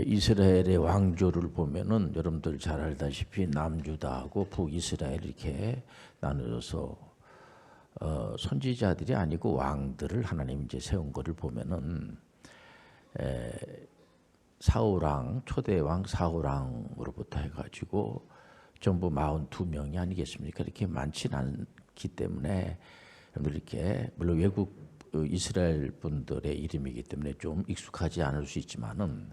이스라엘의 왕조를 보면은 여러분들 잘 알다시피 남유다하고 북이스라엘 이렇게 나누어서 선지자들이 아니고 왕들을 하나님 이제 세운 거를 보면은 사울왕 초대왕 사울왕으로부터 해가지고 전부 42명이 아니겠습니까? 이렇게 많지는 않기 때문에 여러분들 이렇게 물론 외국 이스라엘 분들의 이름이기 때문에 좀 익숙하지 않을 수 있지만은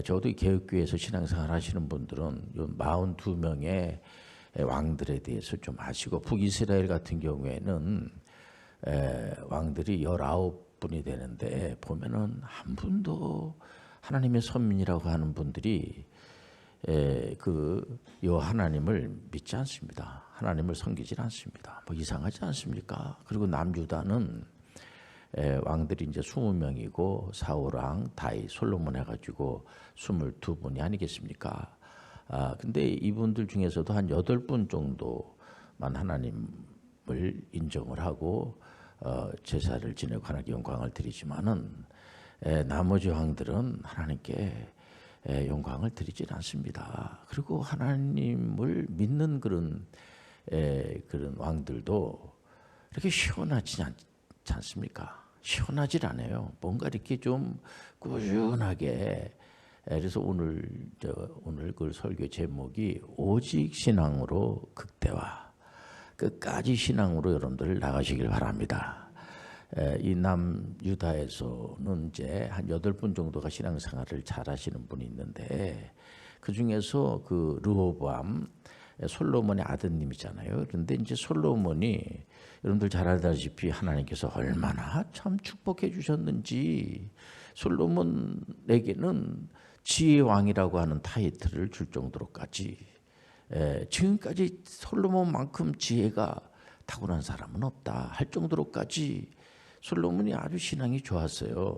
저도 개혁교회에서 신앙생활 하시는 분들은 42명의 왕들에 대해서 좀 아시고 북이스라엘 같은 경우에는 왕들이 19분이 되는데 보면은 한 분도 하나님의 선민이라고 하는 분들이 요 하나님을 믿지 않습니다. 하나님을 섬기지 않습니다. 뭐 이상하지 않습니까? 그리고 남유다는 왕들이 이제 20명이고 사울왕, 다윗, 솔로몬 해가지고 22분이 아니겠습니까? 근데 이분들 중에서도 한 8분 정도만 하나님을 인정을 하고 제사를 지내고 하나님께 영광을 드리지만은 나머지 왕들은 하나님께 영광을 드리질 않습니다. 그리고 하나님을 믿는 그런 왕들도 이렇게 시원하지 않습니까? 시원하질 않아요. 뭔가 이렇게 좀 꾸준하게. 그래서 오늘 그 설교 제목이 오직 신앙으로 극대화, 끝까지 신앙으로 여러분들 나가시길 바랍니다. 이 남유다에서는 이제 한 8분 정도가 신앙생활을 잘 하시는 분이 있는데 그 중에서 그 르호보암 솔로몬의 아드님이잖아요. 그런데 이제 솔로몬이 여러분들 잘 알다시피 하나님께서 얼마나 참 축복해 주셨는지 솔로몬에게는 지혜의 왕이라고 하는 타이틀을 줄 정도로까지 지금까지 솔로몬만큼 지혜가 타고난 사람은 없다 할 정도로까지 솔로몬이 아주 신앙이 좋았어요.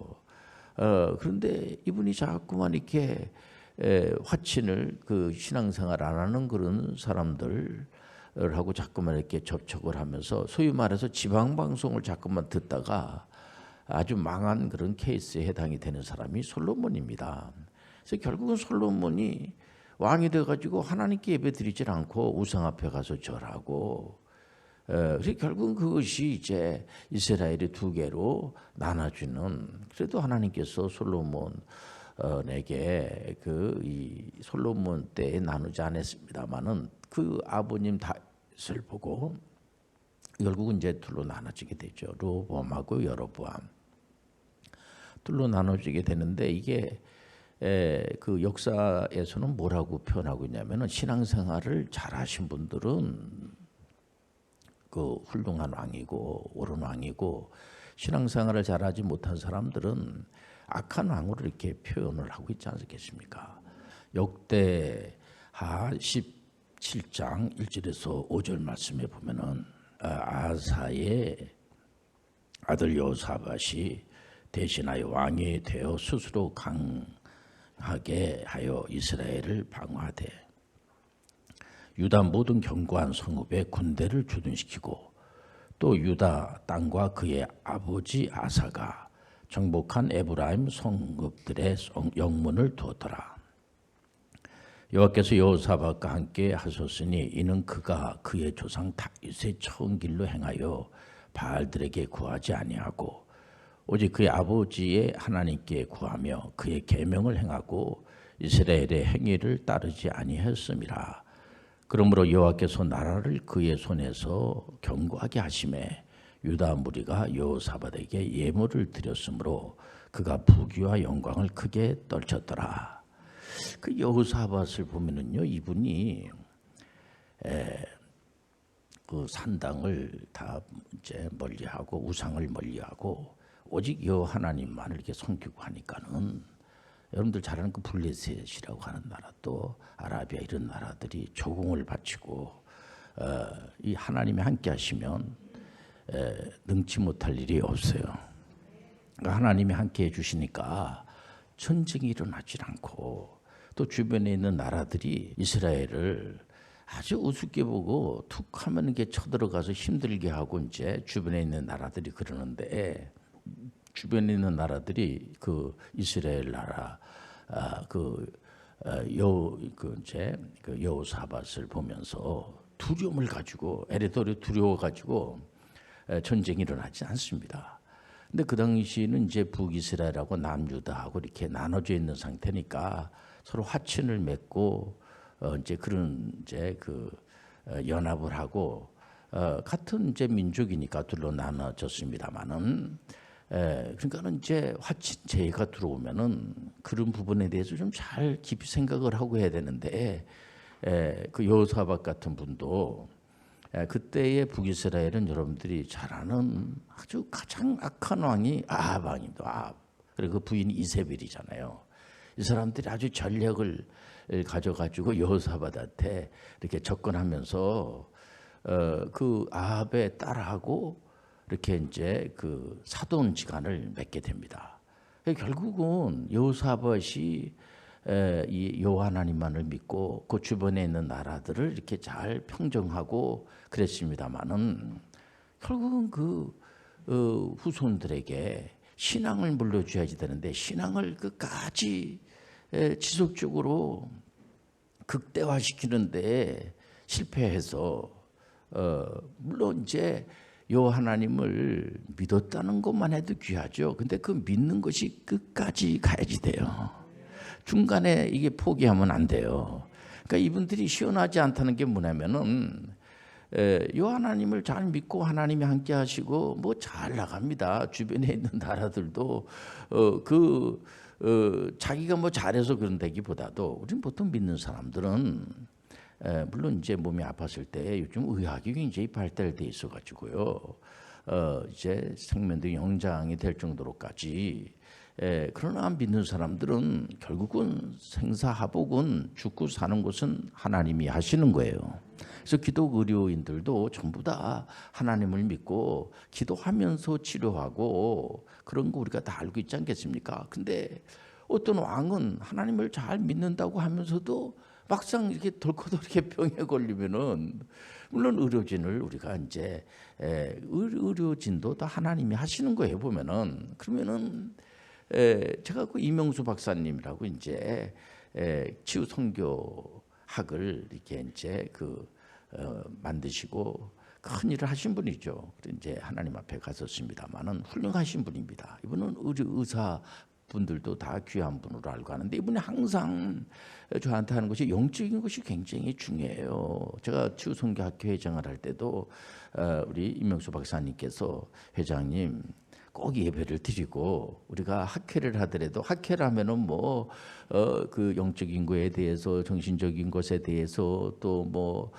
그런데 이분이 자꾸만 이렇게 화친을 그 신앙생활 안 하는 그런 사람들하고 자꾸만 이렇게 접촉을 하면서 소위 말해서 지방 방송을 자꾸만 듣다가 아주 망한 그런 케이스에 해당이 되는 사람이 솔로몬입니다. 그래서 결국은 솔로몬이 왕이 돼가지고 하나님께 예배드리질 않고 우상 앞에 가서 절하고 그래서 결국은 그것이 이제 이스라엘이 두 개로 나눠주는 그래도 하나님께서 솔로몬에게 이 솔로몬 때에 나누지 않았습니다만은 그 아버님 다윗을 보고 결국은 이제 둘로 나눠지게 되죠. 르호보암하고 여로보암 둘로 나눠지게 되는데 이게 그 역사에서는 뭐라고 표현하고 있냐면은 신앙생활을 잘하신 분들은 그 훌륭한 왕이고 옳은 왕이고 신앙생활을 잘하지 못한 사람들은 악한 왕으로 이렇게 표현을 하고 있지 않겠습니까? 역대하 17장 1절에서 5절 말씀에 보면은 아사의 아들 여호사밧이 대신하여 왕이 되어 스스로 강하게 하여 이스라엘을 방어하되 유다 모든 견고한 성읍에 군대를 주둔시키고 또 유다 땅과 그의 아버지 아사가 정복한 에브라임 성읍들의 영문을 두었더라. 여호와께서 여호사밧과 함께 하셨으니 이는 그가 그의 조상 다윗의 처음 길로 행하여 바알들에게 구하지 아니하고 오직 그의 아버지의 하나님께 구하며 그의 계명을 행하고 이스라엘의 행위를 따르지 아니하였음이라. 그러므로 여호와께서 나라를 그의 손에서 견고하게 하심에 유다 무리가 여호사밧에게 예물을 드렸으므로 그가 부귀와 영광을 크게 떨쳤더라. 그 여호사밧을 보면은요, 이분이 그 산당을 다 이제 멀리하고 우상을 멀리하고 오직 여호와 하나님만을 이렇게 섬기고 하니까는 여러분들 잘 아는 그 블레셋이라고 하는 나라 또 아라비아 이런 나라들이 조공을 바치고 이 하나님이 함께 하시면 능치 못할 일이 없어요. 그러니까 하나님이 함께 해주시니까 전쟁이 일어나질 않고 또 주변에 있는 나라들이 이스라엘을 아주 우습게 보고 툭 하면 이게 쳐들어가서 힘들게 하고 이제 주변에 있는 나라들이 그러는데 주변에 있는 나라들이 그 이스라엘 나라 그 여호사밧을 보면서 두려움을 가지고 에레돌이 두려워 가지고 전쟁이 일어나지 않습니다. 근데 그 당시는 이제 북이스라엘하고 남유다하고 이렇게 나눠져 있는 상태니까 서로 화친을 맺고 이제 그런 이제 그 연합을 하고 같은 이제 민족이니까 둘로 나눠졌습니다만은 그러니까는 이제 화친제가 들어오면은 그런 부분에 대해서 좀 잘 깊이 생각을 하고 해야 되는데 그 여호사밧 같은 분도 그때의 북이스라엘은 여러분들이 잘 아는 아주 가장 악한 왕이 아합 왕입니다. 아합. 그리고 그 부인이 이세벨이잖아요. 이 사람들이 아주 전략을 가져가지고 여호사밧한테 이렇게 접근하면서 그 아합의 딸하고 이렇게 이제 그 사돈지간을 맺게 됩니다. 결국은 여호사밧이 이 여호와 하나님만을 믿고 그 주변에 있는 나라들을 이렇게 잘 평정하고 그랬습니다만은 결국은 그 후손들에게 신앙을 물려줘야지 되는데 신앙을 끝까지 지속적으로 극대화시키는데 실패해서 물론 이제 여호와 하나님을 믿었다는 것만 해도 귀하죠. 근데 그 믿는 것이 끝까지 가야지 돼요. 중간에 이게 포기하면 안 돼요. 그러니까 이분들이 시원하지 않다는 게 뭐냐면은 여호와 하나님을 잘 믿고 하나님이 함께 하시고 뭐 잘 나갑니다. 주변에 있는 나라들도 자기가 뭐 잘해서 그런다기보다도 우리는 보통 믿는 사람들은 물론 이제 몸이 아팠을 때 요즘 의학이 굉장히 발달돼 있어 가지고요. 이제 생명도 영장이 될 정도로까지 그러나 믿는 사람들은 결국은 생사하복은 죽고 사는 것은 하나님이 하시는 거예요. 그래서 기독 의료인들도 전부 다 하나님을 믿고 기도하면서 치료하고 그런 거 우리가 다 알고 있지 않겠습니까? 근데 어떤 왕은 하나님을 잘 믿는다고 하면서도 막상 이렇게 덜커덜 이렇게 병에 걸리면은 물론 의료진을 우리가 이제 의료진도 다 하나님이 하시는 거예요 보면은. 그러면은 제가 그 이명수 박사님이라고 이제 치유 선교학을 이렇게 이제 만드시고 큰 일을 하신 분이죠. 이제 하나님 앞에 갔었습니다만은 훌륭하신 분입니다. 이분은 의사 분들도 다 귀한 분으로 알고 하는데 이분이 항상 저한테 하는 것이 영적인 것이 굉장히 중요해요. 제가 치유 선교학회 회장을 할 때도 우리 이명수 박사님께서 회장님 꼭 예배를 드리고 우리가 학회를 하더라도 학회를 하면은 뭐 그 영적인 거에 대해서 정신적인 것에 대해서 또 뭐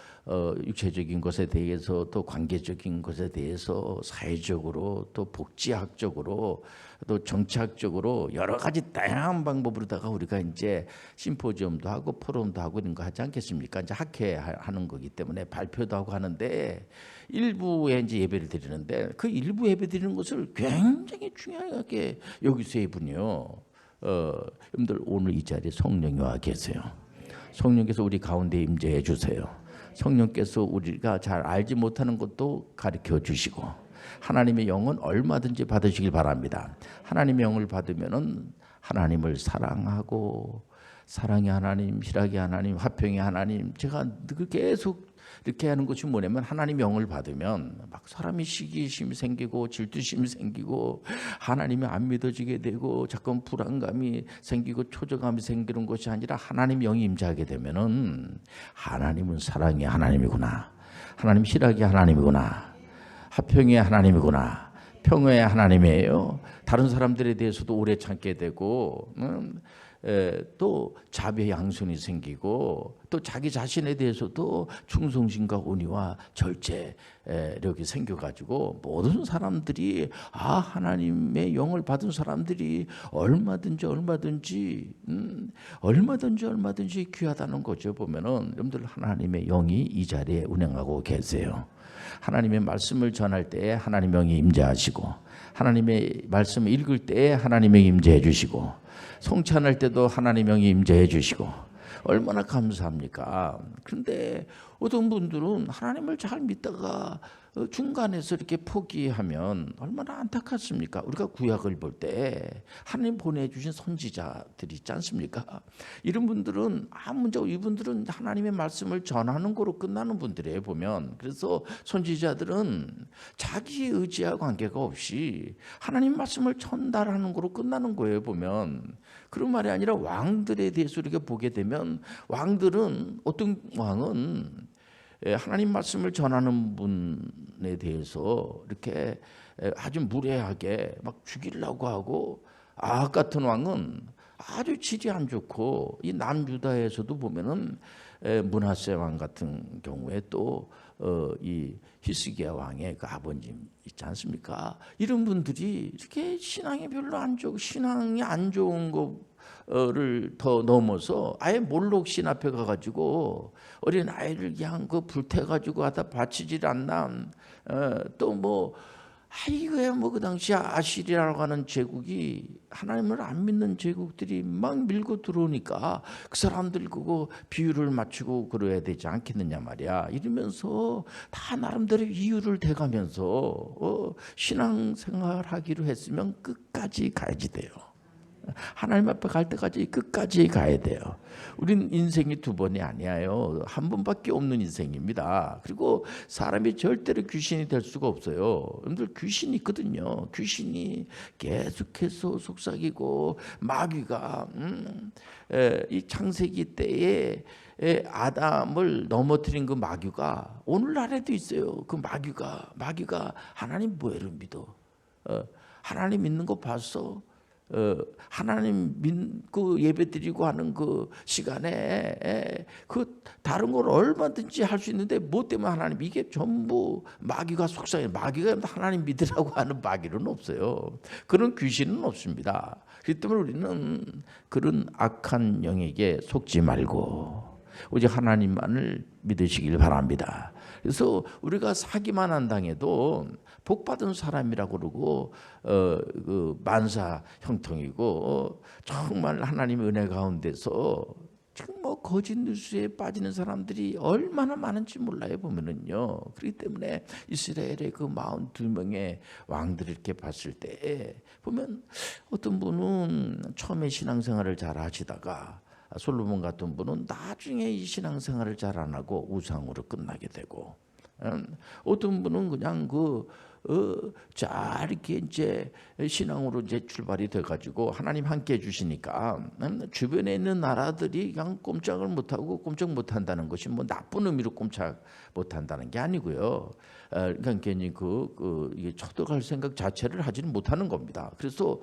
육체적인 것에 대해서 또 관계적인 것에 대해서 사회적으로 또 복지학적으로 또 정치학적으로 여러 가지 다양한 방법으로다가 우리가 이제 심포지엄도 하고 포럼도 하고 이런 거 하지 않겠습니까? 이제 학회 하는 거기 때문에 발표도 하고 하는데 일부에 이제 예배를 드리는데 그 일부 예배 드리는 것을 굉장히 중요하게 여기서 이분이요. 여러분들 오늘 이 자리에 성령이 와 계세요. 성령께서 우리 가운데 임재해 주세요. 성령께서 우리가 잘 알지 못하는 것도 가르쳐 주시고 하나님의 영은 얼마든지 받으시길 바랍니다. 하나님의 영을 받으면은 하나님을 사랑하고 사랑의 하나님, 희락의 하나님, 화평의 하나님 제가 늘 계속 이렇게 하는 것이 뭐냐면 하나님의 영을 받으면 막 사람이 시기심이 생기고 질투심이 생기고 하나님이 안 믿어지게 되고 자꾸 불안감이 생기고 초조감이 생기는 것이 아니라 하나님의 영이 임재하게 되면은 하나님은 사랑의 하나님이구나. 하나님 희락의 하나님이구나. 화평의 하나님이구나. 평화의 하나님이에요. 다른 사람들에 대해서도 오래 참게 되고 또 자비의 양손이 생기고 또 자기 자신에 대해서도 충성심과 온유와 절제력이 생겨가지고 모든 사람들이 하나님의 영을 받은 사람들이 얼마든지 귀하다는 거죠. 보면은 여러분들 하나님의 영이 이 자리에 운행하고 계세요. 하나님의 말씀을 전할 때에 하나님의 영이 임재하시고 하나님의 말씀을 읽을 때에 하나님의 영이 임재해 주시고 성찬할 때도 하나님의 영이 임재해 주시고 얼마나 감사합니까? 그런데 어떤 분들은 하나님을 잘 믿다가 중간에서 이렇게 포기하면 얼마나 안타깝습니까? 우리가 구약을 볼 때 하나님 보내주신 선지자들이 있지 않습니까? 이런 분들은 아무 문제 없고 이분들은 하나님의 말씀을 전하는 거로 끝나는 분들이에요 보면. 그래서 선지자들은 자기 의지와 관계가 없이 하나님 말씀을 전달하는 거로 끝나는 거예요 보면. 그런 말이 아니라 왕들에 대해서 이렇게 보게 되면 왕들은 어떤 왕은 하나님 말씀을 전하는 분에 대해서 이렇게 아주 무례하게 막 죽이려고 하고, 아합 같은 왕은 아주 질이 안 좋고, 이 남유다에서도 보면은 므낫세 왕 같은 경우에 또 이 히스기야 왕의 그 아버님 있지 않습니까? 이런 분들이 이렇게 신앙이 별로 안 좋고 신앙이 안 좋은 거를 더 넘어서 아예 몰록 신 앞에 가가지고 어린 아이를 그냥 그 불태가지고 하다 바치질 않나. 또 뭐 이거야 뭐 그 당시 아시리아라고 하는 제국이 하나님을 안 믿는 제국들이 막 밀고 들어오니까 그 사람들 그거 비유를 맞추고 그래야 되지 않겠느냐 말이야. 이러면서 다 나름대로 이유를 대가면서 신앙생활 하기로 했으면 끝까지 가야지 돼요. 하나님 앞에 갈 때까지 끝까지 가야 돼요. 우린 인생이 두 번이 아니에요. 한 번밖에 없는 인생입니다. 그리고 사람이 절대로 귀신이 될 수가 없어요. 여러분들 귀신이 있거든요. 귀신이 계속해서 속삭이고, 마귀가 이 창세기 때에 아담을 넘어뜨린 그 마귀가 오늘날에도 있어요. 그 마귀가 하나님 뭐를 믿어? 하나님 믿는 거 봤어? 하나님 믿고 예배드리고 하는 그 시간에 그 다른 걸 얼마든지 할 수 있는데 뭐 때문에 하나님, 이게 전부 마귀가 속삭여. 마귀가 하나님 믿으라고 하는 마귀는 없어요. 그런 귀신은 없습니다. 그렇기 때문에 우리는 그런 악한 영에게 속지 말고 오직 하나님만을 믿으시길 바랍니다. 그래서 우리가 사기만 안 당해도 복받은 사람이라고 그러고 그 만사 형통이고 정말 하나님의 은혜 가운데서 지금 뭐 거짓 뉴스에 빠지는 사람들이 얼마나 많은지 몰라요 보면은요. 그렇기 때문에 이스라엘의 그 42명의 왕들을 이렇게 봤을 때 보면 어떤 분은 처음에 신앙생활을 잘 하시다가, 솔로몬 같은 분은 나중에 이 신앙생활을 잘 안 하고 우상으로 끝나게 되고, 어떤 분은 그냥 잘 이렇게 이제 신앙으로 이제 출발이 돼가지고 하나님 함께 해주시니까 주변에 있는 나라들이 그냥 꼼짝을 못하고, 꼼짝 못한다는 것이 뭐 나쁜 의미로 꼼짝 못한다는 게 아니고요. 그러니까 괜히 이게 쳐들어갈 생각 자체를 하지는 못하는 겁니다. 그래서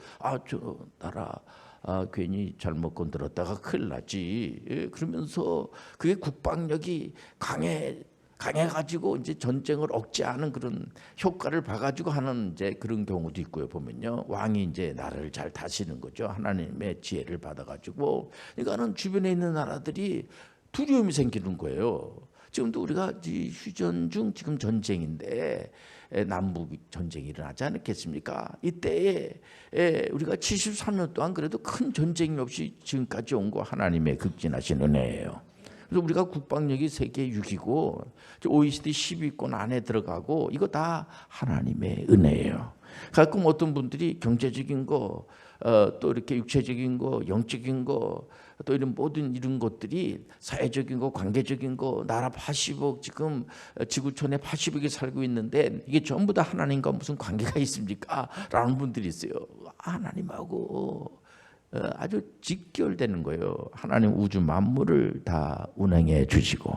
저 나라 괜히 잘못 건드렸다가 큰일 나지. 그러면서 그게 국방력이 강해가지고 이제 전쟁을 억제하는 그런 효과를 봐가지고 하는 이제 그런 경우도 있고요. 보면요, 왕이 이제 나라를 잘 다스리는 거죠. 하나님의 지혜를 받아가지고. 그러니까는 주변에 있는 나라들이 두려움이 생기는 거예요. 지금도 우리가 휴전 중 지금 전쟁인데 남북 전쟁이 일어나지 않았겠습니까? 이때에 우리가 73년 동안 그래도 큰 전쟁이 없이 지금까지 온 거 하나님의 극진하신 은혜예요. 그래서 우리가 국방력이 세계 6위고 OECD 10위권 안에 들어가고, 이거 다 하나님의 은혜예요. 가끔 어떤 분들이 경제적인 거, 또 이렇게 육체적인 거, 영적인 거, 또 이런 모든 이런 것들이 사회적인 거, 관계적인 거, 나라 80억 지금 지구촌에 80억이 살고 있는데 이게 전부 다 하나님과 무슨 관계가 있습니까? 라는 분들이 있어요. 하나님하고 아주 직결되는 거예요. 하나님 우주 만물을 다 운행해 주시고,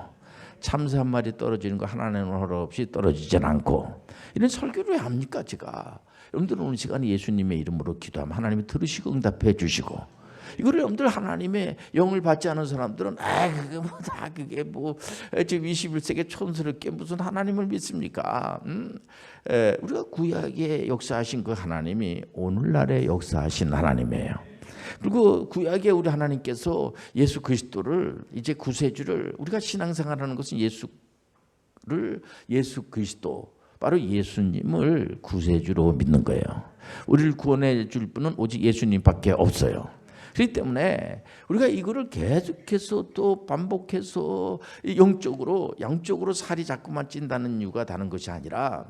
참새 한 마리 떨어지는 거 하나님은 허락 없이 떨어지진 않고, 이런 설교를 왜 합니까 제가? 여러분들은 오늘 시간에 예수님의 이름으로 기도하면 하나님이 들으시고 응답해 주시고, 이거를 여러분들 하나님의 영을 받지 않은 사람들은 그게 뭐 지금 21세기 촌스럽게 무슨 하나님을 믿습니까? 우리가 구약에 역사하신 그 하나님이 오늘날에 역사하신 하나님이에요. 그리고 구약에 우리 하나님께서 예수 그리스도를, 이제 구세주를, 우리가 신앙생활하는 것은 예수 그리스도, 바로 예수님을 구세주로 믿는 거예요. 우리를 구원해 줄 분은 오직 예수님밖에 없어요. 그렇기 때문에 우리가 이거를 계속해서 또 반복해서 영적으로 양적으로 살이 자꾸만 찐다는 이유가 다른 것이 아니라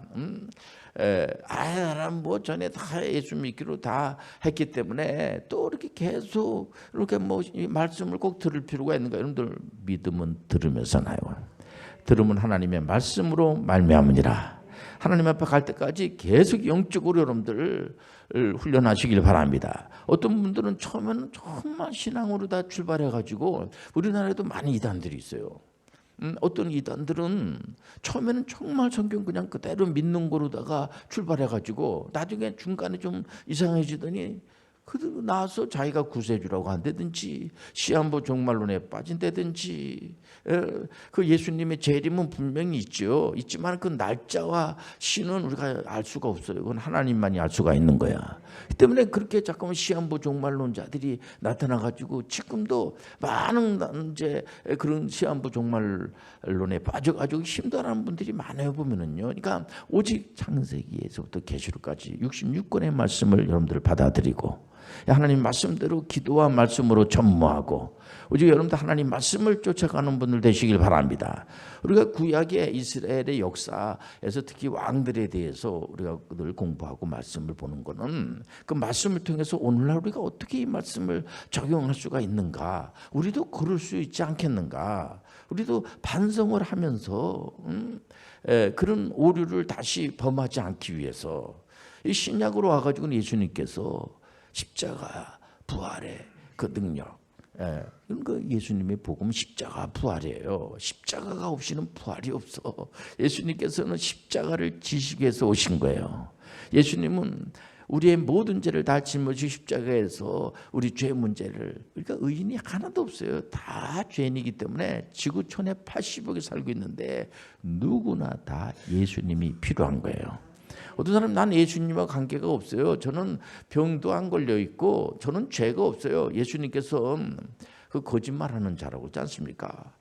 나는 뭐 전에 다 예수 믿기로 다 했기 때문에 또 이렇게 계속 이렇게 뭐 이 말씀을 꼭 들을 필요가 있는가? 여러분들 믿음은 들으면서 나요. 들으면 하나님의 말씀으로 말미암으니라. 하나님 앞에 갈 때까지 계속 영적으로 여러분들 훈련하시길 바랍니다. 어떤 분들은 처음에는 정말 신앙으로 다 출발해가지고 우리나라에도 많은 이단들이 있어요. 어떤 이단들은 처음에는 정말 성경 그냥 그대로 믿는 거로다가 출발해가지고 나중에 중간에 좀 이상해지더니 그대로 나와서 자기가 구세주라고 한다든지 시한부 종말론에 빠진다든지 그 예수님의 재림은 분명히 있죠. 있지만 그 날짜와 시는 우리가 알 수가 없어요. 그건 하나님만이 알 수가 있는 거야. 때문에 그렇게 잠깐만 시한부 종말론자들이 나타나가지고 지금도 많은 이제 그런 시한부 종말론에 빠져가지고 힘들어하는 분들이 많아요. 보면은요. 그러니까 오직 창세기에서부터 계시록까지 66권의 말씀을 여러분들 받아들이고 하나님 말씀대로 기도와 말씀으로 전무하고 오직 여러분들 하나님 말씀을 쫓아가는 분들 되시길 바랍니다. 우리가 구약의 이스라엘의 역사에서 특히 왕들에 대해서 우리가 늘 공부하고 말씀을 보는 것은 그 말씀을 통해서 오늘날 우리가 어떻게 이 말씀을 적용할 수가 있는가, 우리도 그럴 수 있지 않겠는가, 우리도 반성을 하면서 그런 오류를 다시 범하지 않기 위해서 이 신약으로 와가지고는 예수님께서 십자가 부활의 그 능력, 이런 거 예수님의 복음은 십자가 부활이에요. 십자가가 없이는 부활이 없어. 예수님께서는 십자가를 지시기 위해서 오신 거예요. 예수님은 우리의 모든 죄를 다 짊어지고 십자가에서 우리 죄 문제를, 그러니까 의인이 하나도 없어요. 다 죄인이기 때문에 지구촌에 80억이 살고 있는데 누구나 다 예수님이 필요한 거예요. 어떤 사람은 난 예수님과 관계가 없어요. 저는 병도 안 걸려 있고 저는 죄가 없어요. 예수님께서 그 거짓말하는 자라고 그러지 않습니까?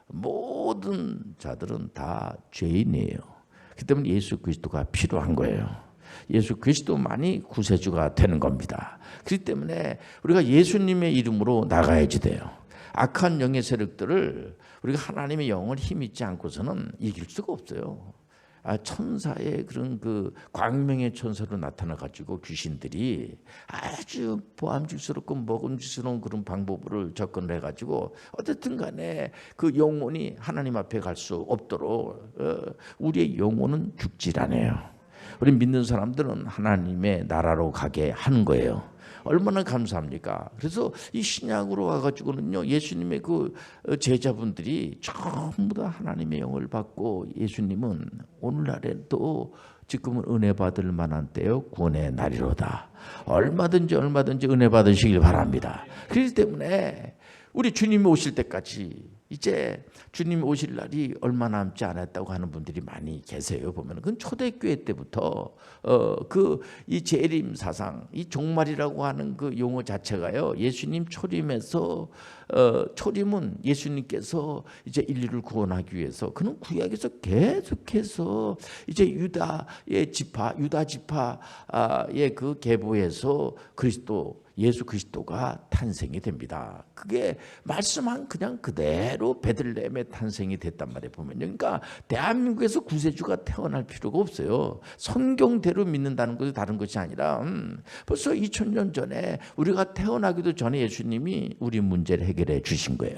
모든 자들은 다 죄인이에요. 그렇기 때문에 예수 그리스도가 필요한 거예요. 예수 그리스도만이 구세주가 되는 겁니다. 그렇기 때문에 우리가 예수님의 이름으로 나가야지 돼요. 악한 영의 세력들을 우리가 하나님의 영을 힘입지 않고서는 이길 수가 없어요. 천사의 그런 그 광명의 천사로 나타나 가지고 귀신들이 아주 보암직스럽고 먹음직스러운 그런 방법을 접근을 해가지고 어쨌든 간에 그 영혼이 하나님 앞에 갈 수 없도록 우리의 영혼은 죽질 않아요. 우리 믿는 사람들은 하나님의 나라로 가게 하는 거예요. 얼마나 감사합니까? 그래서 이 신약으로 와가지고는요, 예수님의 그 제자분들이 전부 다 하나님의 영을 받고 예수님은 오늘날에도 지금은 은혜 받을 만한 때요, 구원의 날이로다. 얼마든지 은혜 받으시길 바랍니다. 그렇기 때문에 우리 주님이 오실 때까지 이제 주님 오실 날이 얼마 남지 않았다고 하는 분들이 많이 계세요. 보면 그건 초대교회 때부터 이 재림 사상, 이 종말이라고 하는 그 용어 자체가요, 예수님 초림에서 초림은 예수님께서 이제 인류를 구원하기 위해서 그는 구약에서 계속해서 이제 유다 지파의 그 계보에서 예수 그리스도가 탄생이 됩니다. 그게 말씀한 그냥 그대로 베들레헴에 탄생이 됐단 말이에요. 보면요. 그러니까 대한민국에서 구세주가 태어날 필요가 없어요. 성경대로 믿는다는 것이 다른 것이 아니라 벌써 2000년 전에 우리가 태어나기도 전에 예수님이 우리 문제를 해결해 주신 거예요.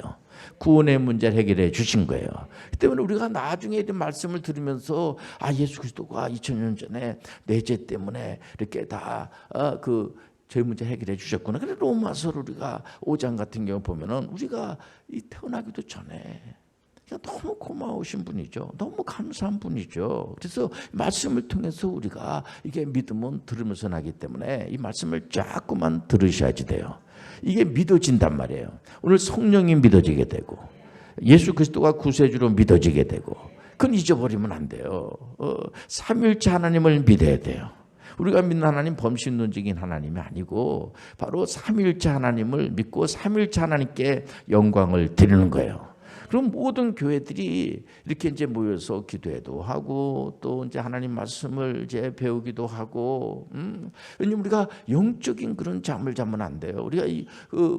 구원의 문제를 해결해 주신 거예요. 그 때문에 우리가 나중에 이런 말씀을 들으면서 예수 그리스도가 2000년 전에 내 죄 때문에 이렇게 다 죄 문제 해결해 주셨구나. 그래 로마서를 우리가 5장 같은 경우 보면은 우리가 태어나기도 전에 너무 고마우신 분이죠. 너무 감사한 분이죠. 그래서 말씀을 통해서 우리가 이게 믿음은 들으면서 나기 때문에 이 말씀을 자꾸만 들으셔야지 돼요. 이게 믿어진단 말이에요. 오늘 성령이 믿어지게 되고 예수 그리스도가 구세주로 믿어지게 되고 그건 잊어버리면 안 돼요. 삼위일체 하나님을 믿어야 돼요. 우리가 믿는 하나님 범신론적인 하나님이 아니고 바로 삼위일체 하나님을 믿고 삼위일체 하나님께 영광을 드리는 거예요. 그럼 모든 교회들이 이렇게 이제 모여서 기도회도 하고 또 이제 하나님 말씀을 이제 배우기도 하고, 왜냐면 우리가 영적인 그런 잠을 자면 안 돼요. 우리가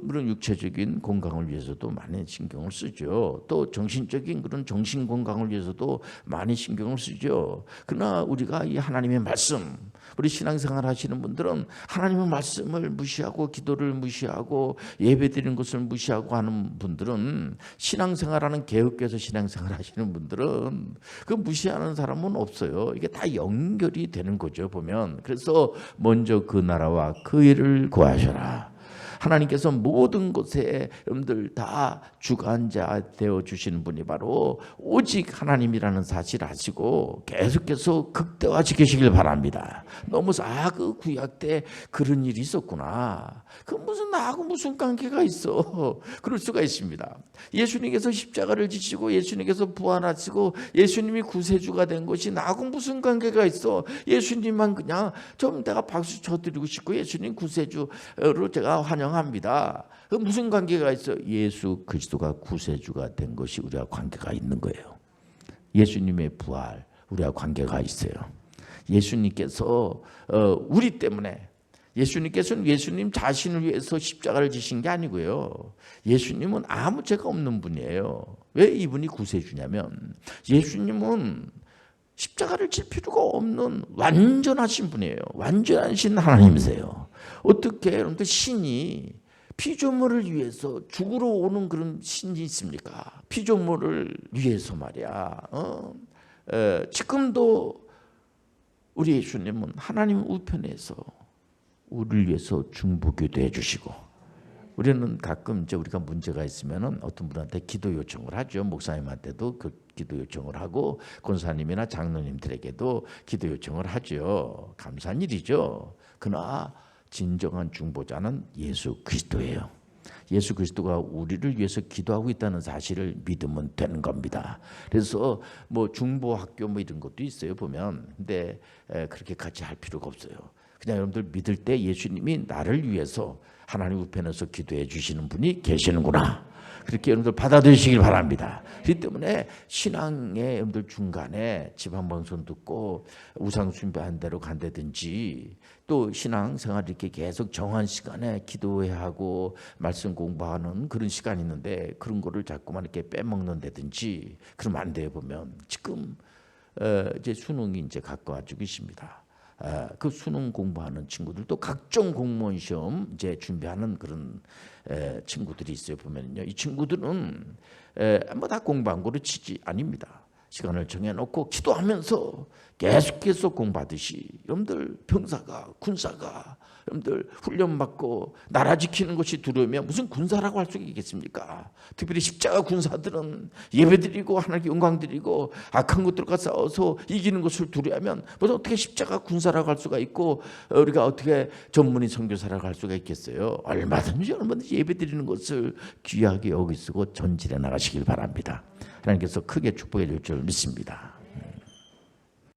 물론 육체적인 건강을 위해서도 많이 신경을 쓰죠. 또 정신적인 그런 정신 건강을 위해서도 많이 신경을 쓰죠. 그러나 우리가 이 하나님의 말씀, 우리 신앙생활 하시는 분들은 하나님의 말씀을 무시하고 기도를 무시하고 예배드리는 것을 무시하고 하는 분들은, 신앙생활하는 개혁교회에서 신앙생활 하시는 분들은 그 무시하는 사람은 없어요. 이게 다 연결이 되는 거죠, 보면. 그래서 먼저 그 나라와 그 일을 구하셔라. 하나님께서 모든 것에 여러분들 다 주관자 되어 주시는 분이 바로 오직 하나님이라는 사실을 아시고 계속해서 극대화시키시길 바랍니다. 너무 그 구약 때 그런 일이 있었구나. 그 무슨 나하고 무슨 관계가 있어? 그럴 수가 있습니다. 예수님께서 십자가를 지시고 예수님께서 부활하시고 예수님이 구세주가 된 것이 나하고 무슨 관계가 있어? 예수님만 그냥 좀 내가 박수 쳐드리고 싶고 예수님 구세주로 제가 환영합니다. 그 무슨 관계가 있어? 예수 그리스도가 구세주가 된 것이 우리와 관계가 있는 거예요. 예수님의 부활, 우리와 관계가 있어요. 예수님께서 우리 때문에, 예수님께서는 예수님 자신을 위해서 십자가를 지신 게 아니고요. 예수님은 아무 죄가 없는 분이에요. 왜 이분이 구세주냐면 예수님은 십자가를 질 필요가 없는 완전하신 분이에요. 완전하신 하나님이세요. 어떻게 여러분들 신이 피조물을 위해서 죽으러 오는 그런 신이 있습니까? 피조물을 위해서 말이야. 지금도 우리 예수님은 하나님 우편에서 우리를 위해서 중보기도 해주시고, 우리는 가끔 이제 우리가 문제가 있으면은 어떤 분한테 기도 요청을 하죠. 목사님한테도 그 기도 요청을 하고 권사님이나 장로님들에게도 기도 요청을 하죠. 감사한 일이죠. 그러나 진정한 중보자는 예수 그리스도예요. 예수 그리스도가 우리를 위해서 기도하고 있다는 사실을 믿으면 되는 겁니다. 그래서 뭐 중보학교 뭐 이런 것도 있어요, 보면. 근데 그렇게 같이 할 필요가 없어요. 그냥 여러분들 믿을 때 예수님이 나를 위해서 하나님 우편에서 기도해 주시는 분이 계시는구나, 그렇게 여러분들 받아들이시길 바랍니다. 그렇기 때문에 신앙의 여러분들 중간에 지방방송 듣고 우상 숭배한 대로 간다든지, 또 신앙생활 이렇게 계속 정한 시간에 기도해야 하고 말씀 공부하는 그런 시간이 있는데 그런 거를 자꾸만 이렇게 빼먹는다든지 그러면 안 돼요. 보면 지금 이제 수능이 이제 가까워지고 있습니다. 그 수능 공부하는 친구들도 각종 공무원 시험 이제 준비하는 그런 친구들이 있어요. 보면요, 이 친구들은 뭐 다 공부한 거로 치지 아닙니다. 시간을 정해놓고 기도하면서 계속해서 공부하듯이, 여러분들 병사가, 군사가 여러분들 훈련받고 나라 지키는 것이 두려우면 무슨 군사라고 할 수 있겠습니까? 특별히 십자가 군사들은 예배드리고 하나님께 영광 드리고 악한 것들과 싸워서 이기는 것을 두려워하면 무슨 어떻게 십자가 군사라고 할 수가 있고 우리가 어떻게 전문의 선교사라고 할 수가 있겠어요? 얼마든지 예배드리는 것을 귀하게 여기시고 전진해 나가시길 바랍니다. 하나님께서 크게 축복해 줄 줄 믿습니다.